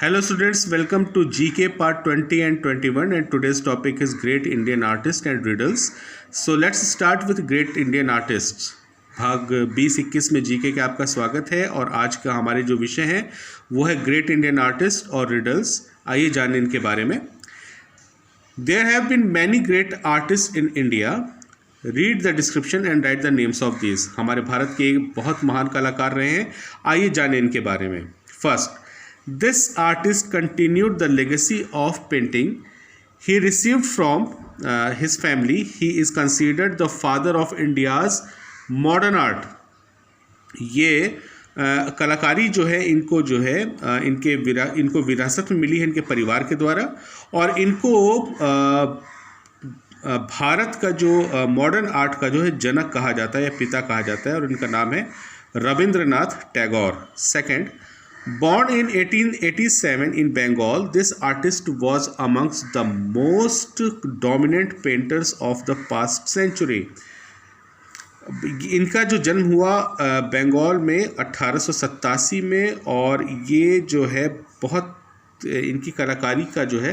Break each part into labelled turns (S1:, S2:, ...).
S1: Hello students, welcome to GK part 20 and 21 and today's topic is Great Indian Artists and Riddles. So let's start with Great Indian Artists. भाग 20-21 में GK का आपका स्वागत है और आज का हमारे जो विषय है वो है ग्रेट इंडियन आर्टिस्ट और रिडल्स। आइए जानें इनके बारे में। There have been many great artists in India. Read the description and write the names of these. हमारे भारत के बहुत महान कलाकार रहे हैं, आइए जानें इनके बारे में। First, this artist continued the legacy of painting he received from his family. He is considered the father of India's modern art. ये कलाकारी जो है इनको जो है इनको विरासत में मिली है इनके परिवार के द्वारा और इनको भारत का जो मॉडर्न आर्ट का जो है जनक कहा जाता है या पिता कहा जाता है और इनका नाम है Rabindranath Tagore. Second, born in 1887 in Bengal, this artist was amongst the most dominant painters of the past century. इनका जो जन्म हुआ बंगाल में 1887 में और ये जो है बहुत इनकी कलाकारी का जो है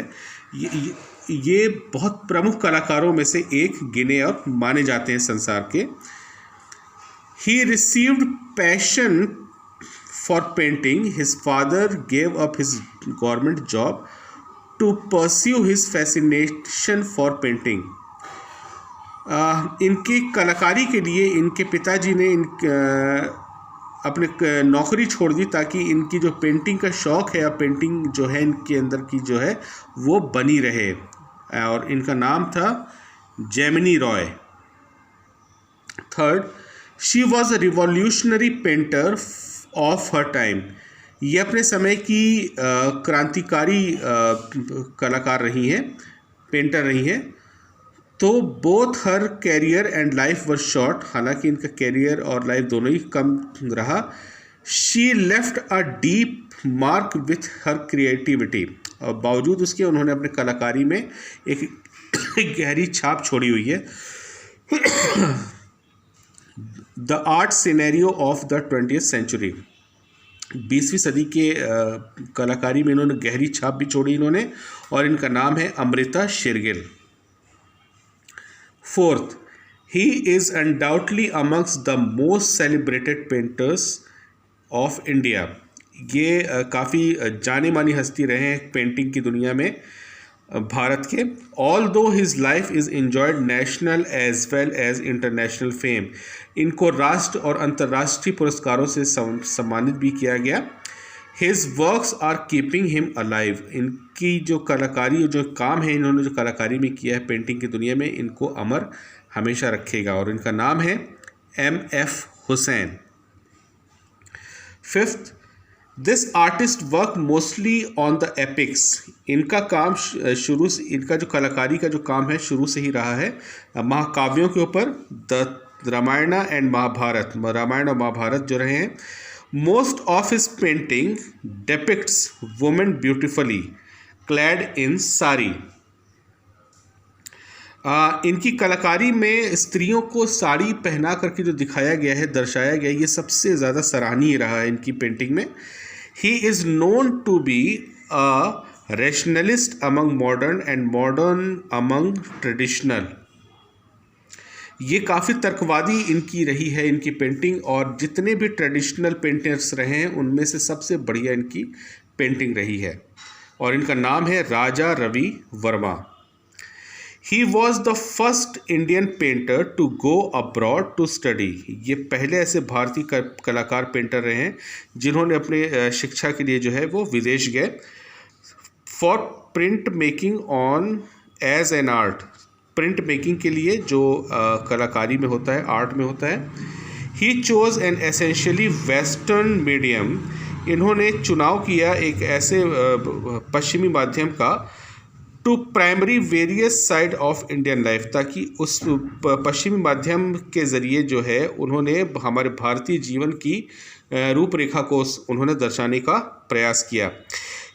S1: ये बहुत प्रमुख कलाकारों में से एक गिने और माने जाते हैं संसार के। He received passion for painting. His father gave up his government job to pursue his fascination for painting. इनकी कलाकारी के लिए इनके पिताजी ने अपने नौकरी छोड़ दी ताकि इनकी जो पेंटिंग का शौक़ है या पेंटिंग जो है इनके अंदर की जो है वो बनी रहे और इनका नाम था Gemini Roy. Third, she was a revolutionary painter of her time. ये अपने समय की क्रांतिकारी कलाकार रही हैं, पेंटर रही हैं। तो both her career and life were short, हालांकि इनका कैरियर और लाइफ दोनों ही कम रहा। She left a deep mark with her creativity, और बावजूद उसके उन्होंने अपने कलाकारी में एक गहरी छाप छोड़ी हुई है। The art scenario of the 20th century, 20वीं सदी के कलाकारी में इन्होंने गहरी छाप भी छोड़ी इन्होंने और इनका नाम है Amrita Shergil. Fourth, he is undoubtedly amongst the most celebrated painters of India. ये काफ़ी जानी मानी हस्ती रहे हैं पेंटिंग की दुनिया में भारत के। Although his life is enjoyed national as well as international fame, इनको राष्ट्र और अंतर्राष्ट्रीय पुरस्कारों से सम्मानित भी किया गया। His works are keeping him alive, इनकी जो कलाकारी जो काम है इन्होंने जो कलाकारी में किया है पेंटिंग की दुनिया में इनको अमर हमेशा रखेगा और इनका नाम है M.F. Husain. Fifth, this artist work mostly on the epics, इनका काम शुरू से इनका जो कलाकारी का जो काम है शुरू से ही रहा है महाकाव्यों के ऊपर। द रामायण एंड महाभारत, रामायण और महाभारत जो रहे हैं। Most of his painting depicts women beautifully clad in sari, इनकी कलाकारी में स्त्रियों को साड़ी पहना करके जो दिखाया गया है दर्शाया गया है ये सबसे ज़्यादा सराहनीय रहा है इनकी पेंटिंग में। He is known to be a rationalist among modern and modern among traditional. ये काफ़ी तर्कवादी इनकी रही है इनकी पेंटिंग और जितने भी ट्रेडिशनल पेंटर्स रहे हैं उनमें से सबसे बढ़िया इनकी पेंटिंग रही है और इनका नाम है Raja Ravi Varma. He was the first Indian painter to go abroad to study. ये पहले ऐसे भारतीय कलाकार पेंटर रहे हैं जिन्होंने अपने शिक्षा के लिए जो है वो विदेश गए। For print making on as an art, print making के लिए जो कलाकारी में होता है आर्ट में होता है। He chose an essentially western medium. इन्होंने चुनाव किया एक ऐसे पश्चिमी माध्यम का to primary various side of Indian life, ताकि उस पश्चिमी माध्यम के ज़रिए जो है उन्होंने हमारे भारतीय जीवन की रूपरेखा को उन्होंने दर्शाने का प्रयास किया।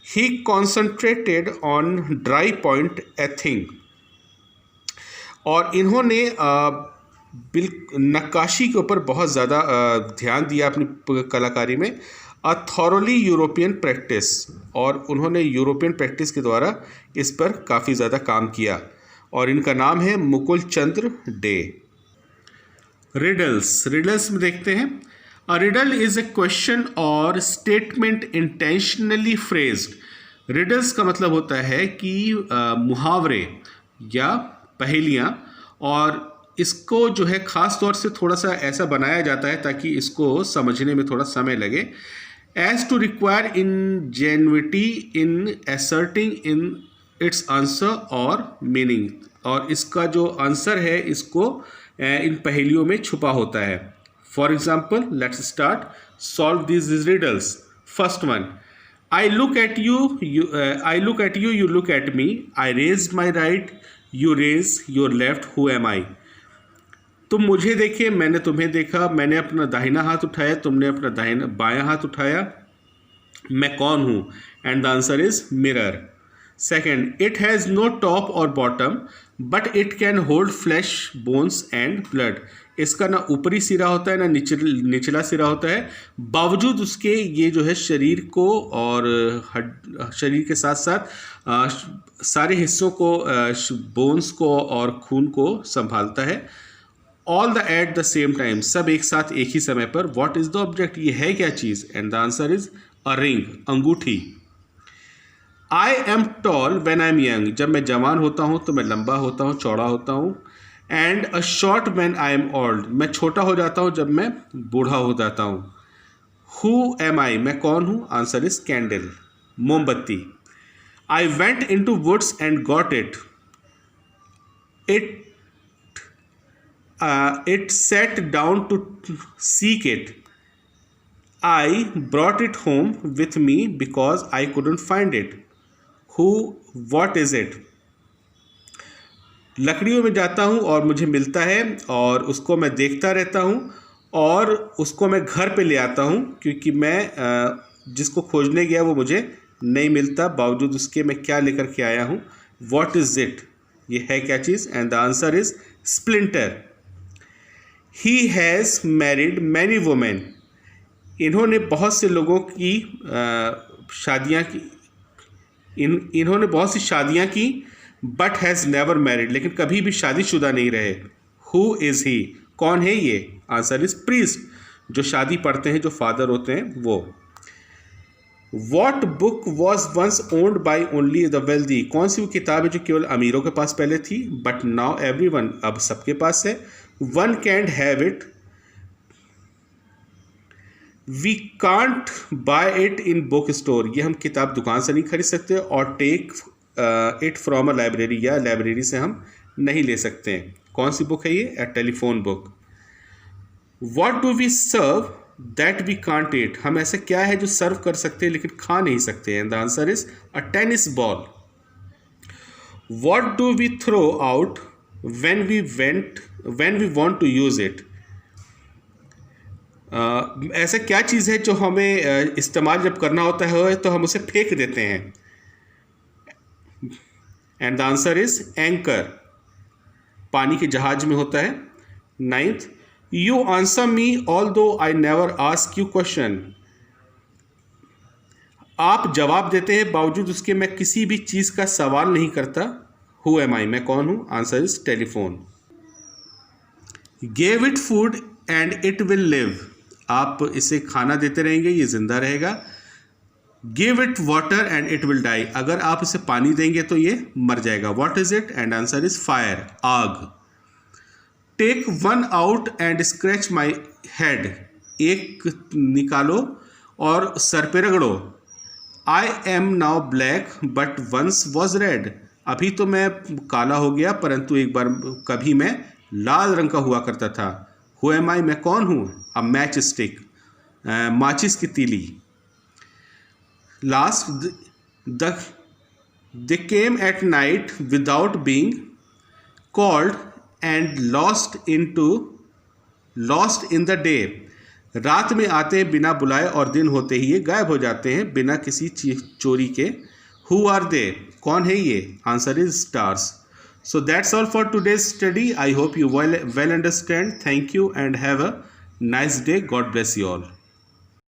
S1: ही कॉन्सेंट्रेटेड ऑन ड्राई पॉइंट एथिंग, और इन्होंने नक्काशी के ऊपर बहुत ज़्यादा ध्यान दिया अपनी कलाकारी में। अ थॉरली यूरोपियन प्रैक्टिस, और उन्होंने यूरोपियन प्रैक्टिस के द्वारा इस पर काफ़ी ज़्यादा काम किया, और इनका नाम है मुकुल चंद्र डे। रिडल्स में देखते हैं। A riddle is a question और स्टेटमेंट इंटेंशनली फ्रेज्ड। रिडल्स का मतलब होता है कि मुहावरे या पहेलियाँ, और इसको जो है ख़ास तौर से थोड़ा सा ऐसा बनाया जाता है ताकि इसको समझने में थोड़ा समय लगे, as to require ingenuity in asserting in its answer और मीनिंग, और इसका जो आंसर है इसको इन पहेलियों में छुपा होता है। For example, let's start solve these riddles. First one, I look at you, you look at me, I raised my right, you raise your left, who am I? तुम मुझे देखे, मैंने तुम्हें देखा, मैंने अपना दाहिना हाथ उठाया, तुमने अपना बायां हाथ उठाया, मैं कौन हूँ? And the answer is mirror. Second, it has no top और bottom but it can hold flesh, bones and blood. इसका ना ऊपरी सिरा होता है ना निचला सिरा होता है, बावजूद उसके ये जो है शरीर को और शरीर के साथ साथ सारे हिस्सों को, बोन्स को और खून को संभालता है। All the at the same time, सब एक साथ एक ही समय पर। व्हाट इज द ऑब्जेक्ट, ये है क्या चीज़? And the answer is a ring, अंगूठी। I am tall when I am young, जब मैं जवान होता हूँ तो मैं लंबा होता हूँ, चौड़ा होता हूँ। And a short when I am old, मैं छोटा हो जाता हूँ जब मैं बूढ़ा हो जाता हूँ। हु एम आई, मैं कौन हूँ? आंसर इज कैंडल, मोमबत्ती। I went into woods and got it, it sat down to seek it. I brought it home with me because I couldn't find it. What is it? लकड़ियों में जाता हूँ और मुझे मिलता है, और उसको मैं देखता रहता हूँ, और उसको मैं घर पे ले आता हूँ क्योंकि मैं जिसको खोजने गया वो मुझे नहीं मिलता, बावजूद उसके मैं क्या लेकर के आया हूँ। What is it? ये है क्या चीज़? And the answer is splinter. He has married many women. इन्होंने बहुत से लोगों की शादियाँ की, इन्होंने बहुत सी शादियाँ की, बट हैज़ नेवर मैरिड, लेकिन कभी भी शादीशुदा नहीं रहे। Who is he? कौन है ये? आंसर इज प्रीस्ट, जो शादी पढ़ते हैं, जो फादर होते हैं वो। What book was once owned by only the wealthy? कौन सी वो किताब है जो केवल अमीरों के पास पहले थी, बट नाउ everyone, अब सबके पास है। One can't have it, we can't buy it in book store, ये हम किताब दुकान से नहीं खरीद सकते, और take it from a library, या लाइब्रेरी से हम नहीं ले सकते हैं। कौन सी बुक है ये? A telephone book. What do we serve that we can't eat? हम ऐसा क्या है जो सर्व कर सकते हैं लेकिन खा नहीं सकते हैं? The answer is a tennis ball. What do we throw out when we want to use it? ऐसा क्या चीज़ है जो हमें इस्तेमाल जब करना होता है तो हम उसे फेंक देते हैं? And the answer is anchor, पानी के जहाज में होता है। Ninth, you answer me although I never ask you question, आप जवाब देते हैं बावजूद उसके मैं किसी भी चीज़ का सवाल नहीं करता। हु एम आई, मैं कौन हूँ? Answer is telephone. Give it food and it will live, आप इसे खाना देते रहेंगे ये जिंदा रहेगा। Give it water and it will die, अगर आप इसे पानी देंगे तो ये मर जाएगा। What is it? And answer is fire, आग। Take one out and scratch my head, एक निकालो और सर पे रगड़ो। I am now black but once was red, अभी तो मैं काला हो गया परंतु एक बार कभी मैं लाल रंग का हुआ करता था। हु एम आई, मैं कौन हूँ? अ मैच स्टिक, माचिस की तीली। Last, they came at night without being called and lost in the day, रात में आते हैं बिना बुलाए और दिन होते ही ये गायब हो जाते हैं बिना किसी चोरी के। हु आर दे, कौन है ये? Answer is stars. So that's all for today's study. I hope you well understand. Thank you and have a nice day. God bless you all.